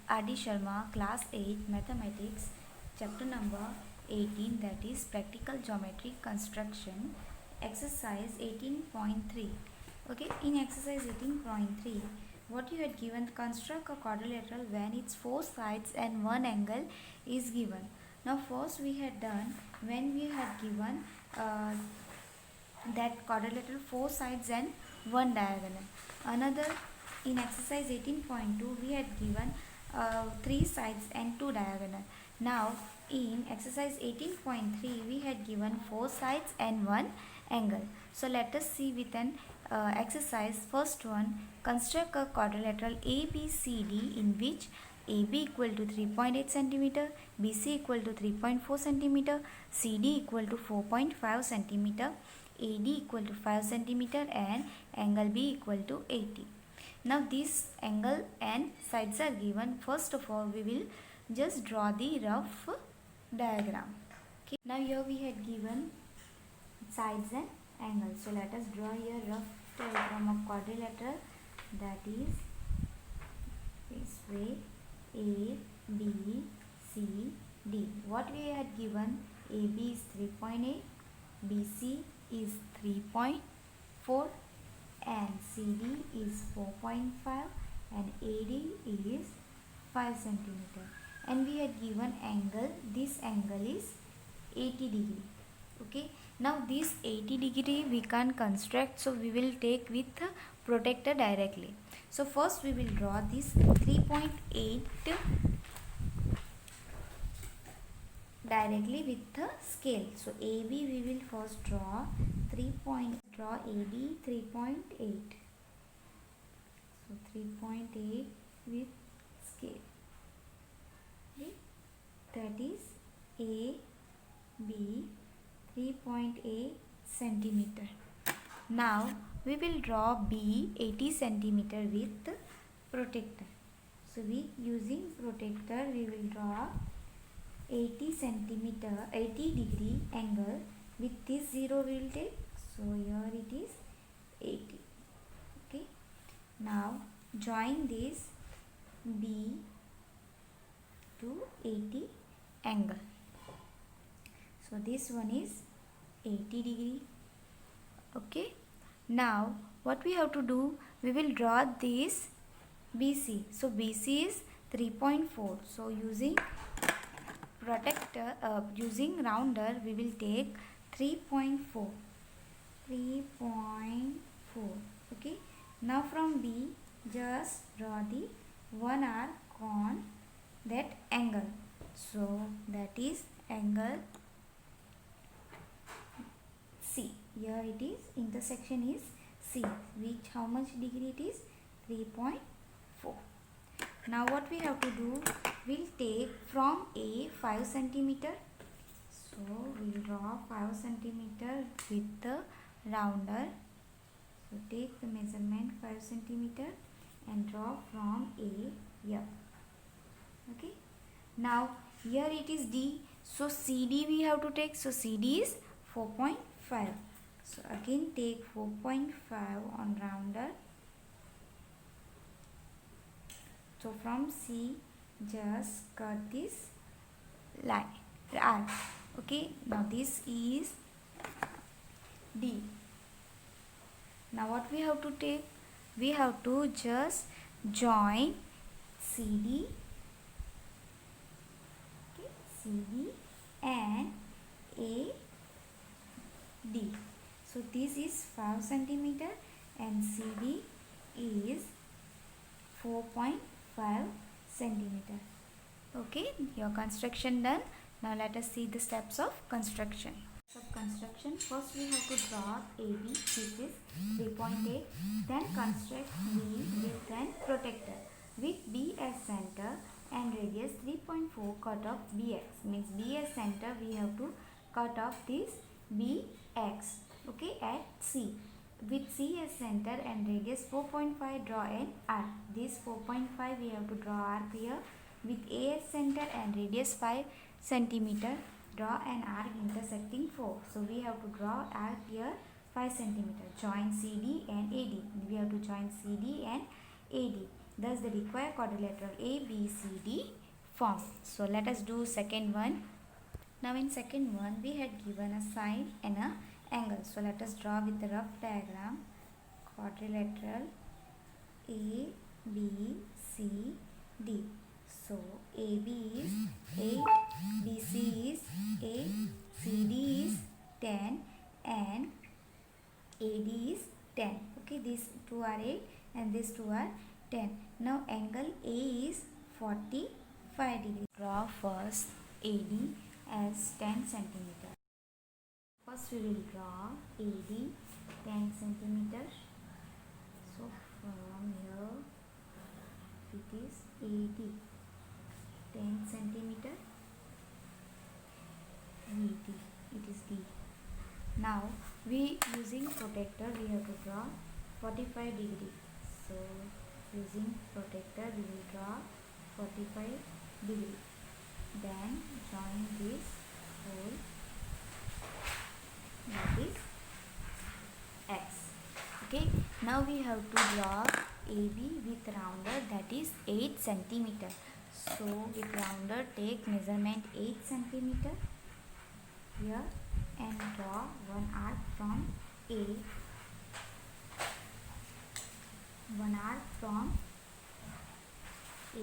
R.D. Sharma, Class 8, Mathematics, Chapter number 18, that is Practical Geometry Construction, Exercise 18.3. Okay, in Exercise 18.3, what you had given, construct a quadrilateral when its four sides and one angle is given. Now, first we had done when we had given that quadrilateral four sides and one diagonal. Another, in exercise 18.2 we had given three sides and two diagonal. Now in exercise 18.3 we had given four sides and one angle. So let us see with an exercise. First one, construct a quadrilateral ABCD in which AB equal to 3.8 cm, BC equal to 3.4 cm, CD equal to 4.5 cm, AD equal to 5 cm and angle B equal to 80. Now this angle and sides are given. First of all we will just draw the rough diagram. Okay. Now here we had given sides and angles. So let us draw here rough diagram of quadrilateral, that is this way A, B, C, D. What we had given, AB is 3.8, BC is 3.4 and CD is 4.5 and AD is 5 cm. And we had given angle, this angle is 80 degree. Okay, now this 80 degree we can't construct, so we will take with protractor directly. So first we will draw this 3.8 directly with the scale. So AB we will first draw draw AB 3.8. So 3.8 with scale. Okay. That is AB 3.8 centimeter. Now we will draw B 80 centimeter with protractor. So we using protractor we will draw 80 degree angle. With this 0 we will take, so here it is 80. Okay, now join this B to 80 angle. So this one is 80 degree. Okay, now what we have to do, we will draw this BC. So BC is 3.4. So using protractor, using rounder we will take 3.4. Okay, now from B just draw the 1 arc on that angle. So that is angle C. Here it is, intersection is C, which how much degree it is, 3.4. Now what we have to do, we'll take from A 5 centimeter. So we'll draw 5 centimeter with the rounder. So take the measurement 5 centimeter and draw from A here. Okay. Now here it is D. So CD we have to take. So CD is 4.5. So again take 4.5 on rounder. So from C just cut this line arc. Okay, now this is D. Now what we have to take, we have to just join CD, okay, CD and AD. So this is 5 centimeter and CD is 4.5 centimeter. Okay, your construction done. Now let us see the steps of construction. First we have to draw AB, this is 3.8, then construct B with an protractor with B as center and radius 3.4, cut off BX, means B as center we have to cut off this BX, okay, at C. With C as center and radius 4.5, draw an arc. This 4.5 we have to draw arc here. With A as center and radius 5 centimeter, draw an arc intersecting 4. So we have to draw arc here 5 centimeter. Join CD and AD. We have to join CD and AD. Thus the required quadrilateral ABCD form. So let us do second one. Now in second one we had given a side and a angle. So let us draw with the rough diagram quadrilateral A, B, C, D. So AB is 8, BC is 8, CD is 10 and AD is 10. Okay, these two are 8 and these two are 10. Now angle A is 45 degrees. Draw first AD as 10 centimeter. First we will draw AD 10 centimeter. So from here it is AD 10 centimeter, VD, it is D. Now we using protector we have to draw 45 degree. So using protector we will draw 45 degree. Then join this hole, that is X. Okay, now we have to draw AB with rounder, that is 8 centimeter. So with rounder take measurement 8 centimeter here and draw one arc from A, one arc from A.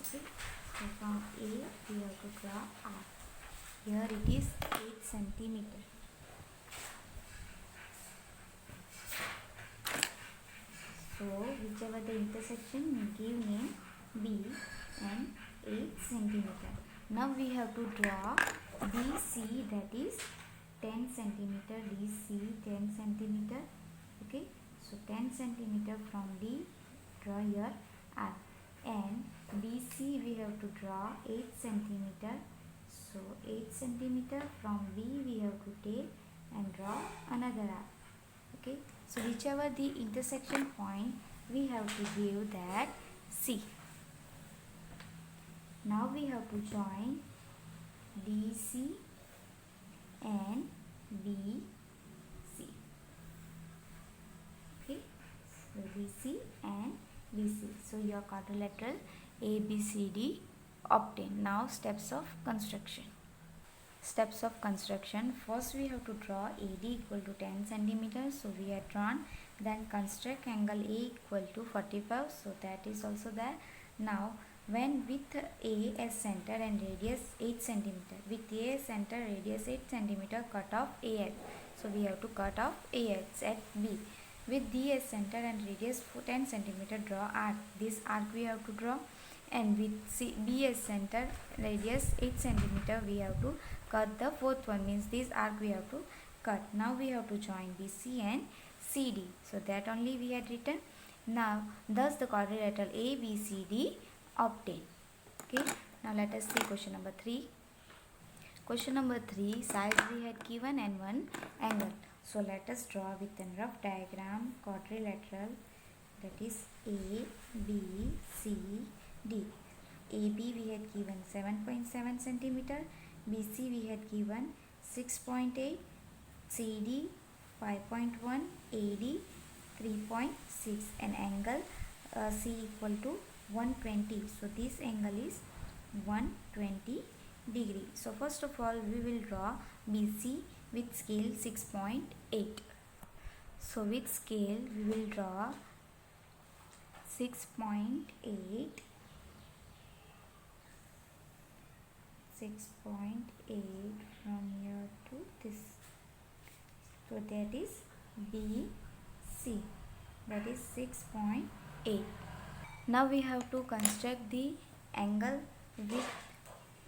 Okay, so from A we have to draw arc. Here it is 8 centimeter. So whichever the intersection, give name B and 8 centimeter. Now we have to draw BC, that is 10 centimeter, DC 10 centimeter. Okay, so 10 centimeter from D, draw here R, and BC we have to draw 8 centimeter. So 8 centimeter from B we have to take and draw another R. Okay, so whichever the intersection point we have to give that C. Now we have to join DC and BC. Okay, so DC and BC. So your quadrilateral ABCD obtained. Now steps of construction. Steps of construction. First we have to draw AD equal to 10 centimeters. So we have drawn. Then construct angle A equal to 45. So that is also there. Now when with A as center and radius 8 centimeter, with A as center, radius 8 centimeter, cut off AX. So we have to cut off AX at B. With D as center and radius 10 centimeter, draw arc. This arc we have to draw. And with B as center, radius 8 centimeter, we have to cut the fourth one, means this arc we have to cut. Now we have to join BC and CD. So that only we had written. Now thus the quadrilateral ABCD obtained. Okay, now let us see question number 3. Question number 3, sides we had given and one angle. So let us draw with a rough diagram quadrilateral, that is A, B, C, D. AB we had given 7.7 centimeter, BC we had given 6.8, CD 5.1, AD 3.6, and angle C equal to 120. So this angle is 120 degree. So first of all we will draw BC with scale 6.8. So with scale we will draw 6.8, 6.8 from here to this. So that is BC, that is 6.8. Now we have to construct the angle with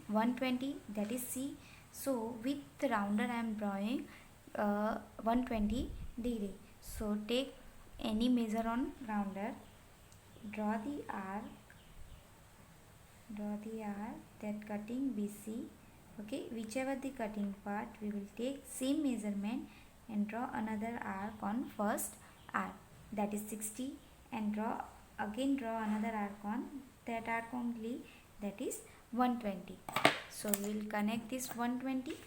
120, that is C. So with the rounder I am drawing 120 degree. So take any measure on rounder, draw the arc, that cutting BC. Okay, whichever the cutting part we will take same measurement and draw another arc on first arc, that is 60, and draw another arc on that arc only, that is 120. So we will connect this 120. Okay.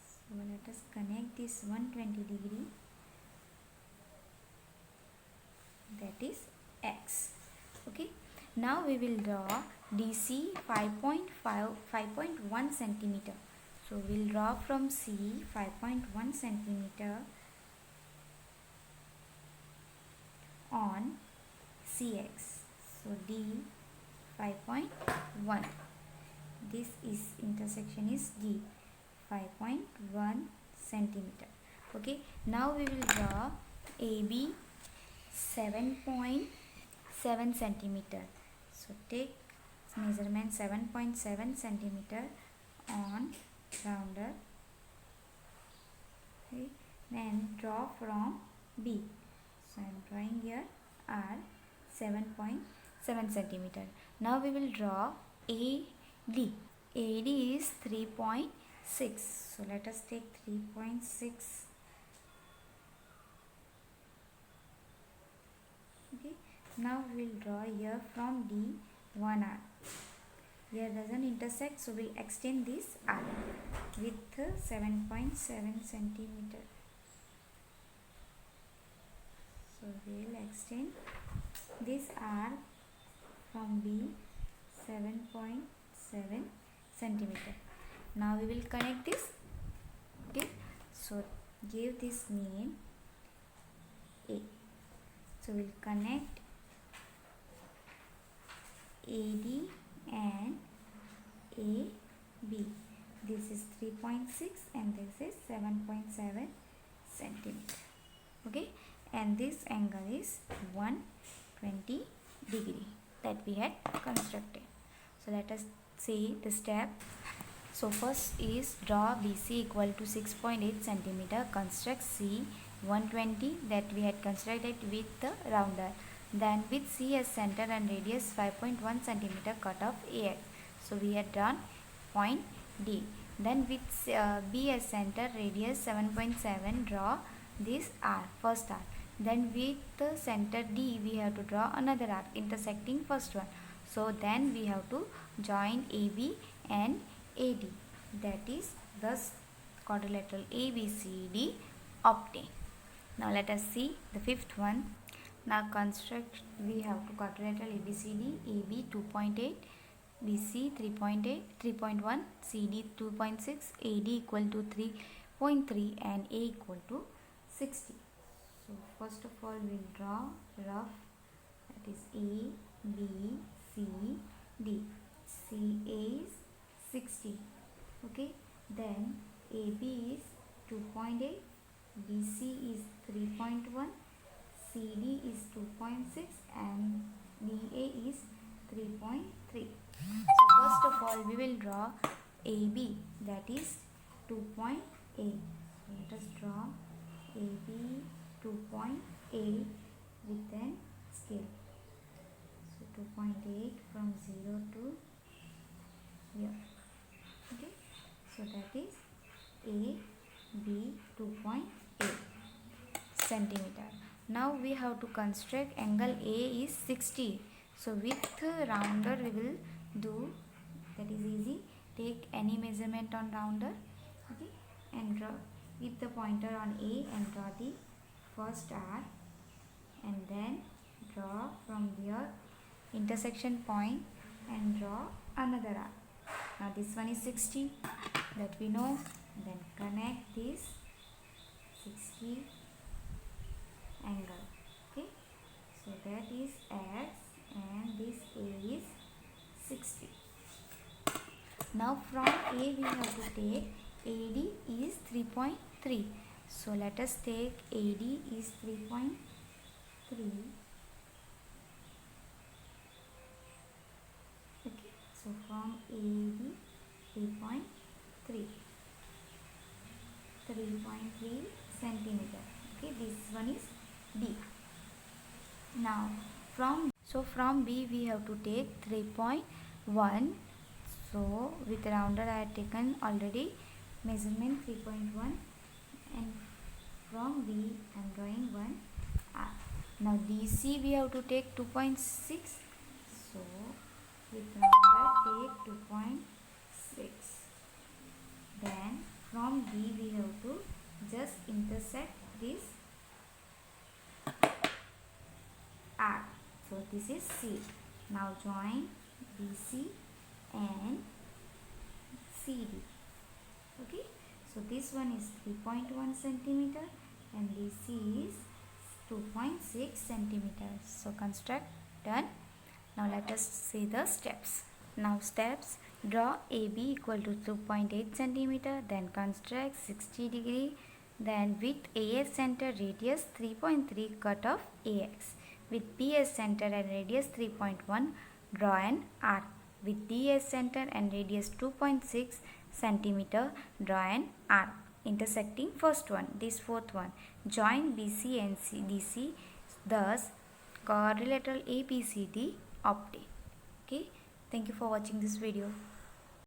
So let us connect this 120 degree. is x. Okay, now we will draw DC 5.1 centimeter. So we'll draw from C 5.1 centimeter on CX. So D 5.1. This is intersection is D 5.1 centimeter. Okay, now we will draw AB 7.7 centimeter. So take measurement 7.7 centimeter on rounder. Okay, then draw from B. So I am drawing here R 7.7 centimeter. Now we will draw AD. AD is 3.6. So let us take 3.6. Okay, now we will draw here from D 1R. Here doesn't intersect, so we'll extend this R with 7.7 centimeter. So we'll extend this R from B 7.7 centimeter. Now we will connect this. Okay, so give this name A. So we'll connect AD and AB. This is 3.6 and this is 7.7 centimeter. Okay, and this angle is 120 degree that we had constructed. So let us see the step. So first is draw BC equal to 6.8 centimeter. Construct C 120 that we had constructed with the rounder. Then with C as center and radius 5.1 centimeter, cut off AX. So we had drawn point D. Then with B as center, radius 7.7, draw this R, first R. Then with the center D, we have to draw another arc intersecting first one. So then we have to join AB and AD. That is thus quadrilateral ABCD obtained. Now let us see the fifth one. Now construct, we have to quadrilateral ABCD, AB 2.8, BC 3.8, 3.1, CD 2.6, AD equal to 3.3 and A equal to 60. So first of all we will draw rough, that is A, B, C, D. CA is 60. Okay, then AB is 2.8, BC is 3.1, CD is 2.6 and DA is 3.3. So first of all we will draw AB, that is 2.8. So let us draw AB 2.8 with an scale. So 2.8 from 0 to here. Okay, so that is AB 2.8 centimeter. Now we have to construct angle A is 60. So with rounder we will do, that is easy. Take any measurement on rounder, okay, and draw with the pointer on A and draw the first arc, and then draw from here intersection point and draw another arc. Now this one is 60 that we know. Then connect this 60 angle. Okay, so that is X and this A is 60. Now from A we have to take AD is 3.3. So let us take AD is 3.3. Okay, so from AD 3.3 centimeter. Okay, this one is D. Now from B we have to take 3.1. So with rounder I had taken already measurement 3.1, and from B I am drawing one R. Now DC we have to take 2.6. So with rounder take 2.6. Then from B we have to just intersect this arc. this is C. Now join BC and CD. Okay, so this one is 3.1 centimeter and this is 2.6 centimeters. So construct done. Now let us see the steps. Now steps: draw AB equal to 2.8 centimeter, then construct 60 degree, then with AX center, radius 3.3, cut off AX. With PS center and radius 3.1, draw an arc. With DS center and radius 2.6 centimeter, draw an arc intersecting first one, this fourth one. Join BC and DC, thus quadrilateral ABCD obtained. Okay, thank you for watching this video.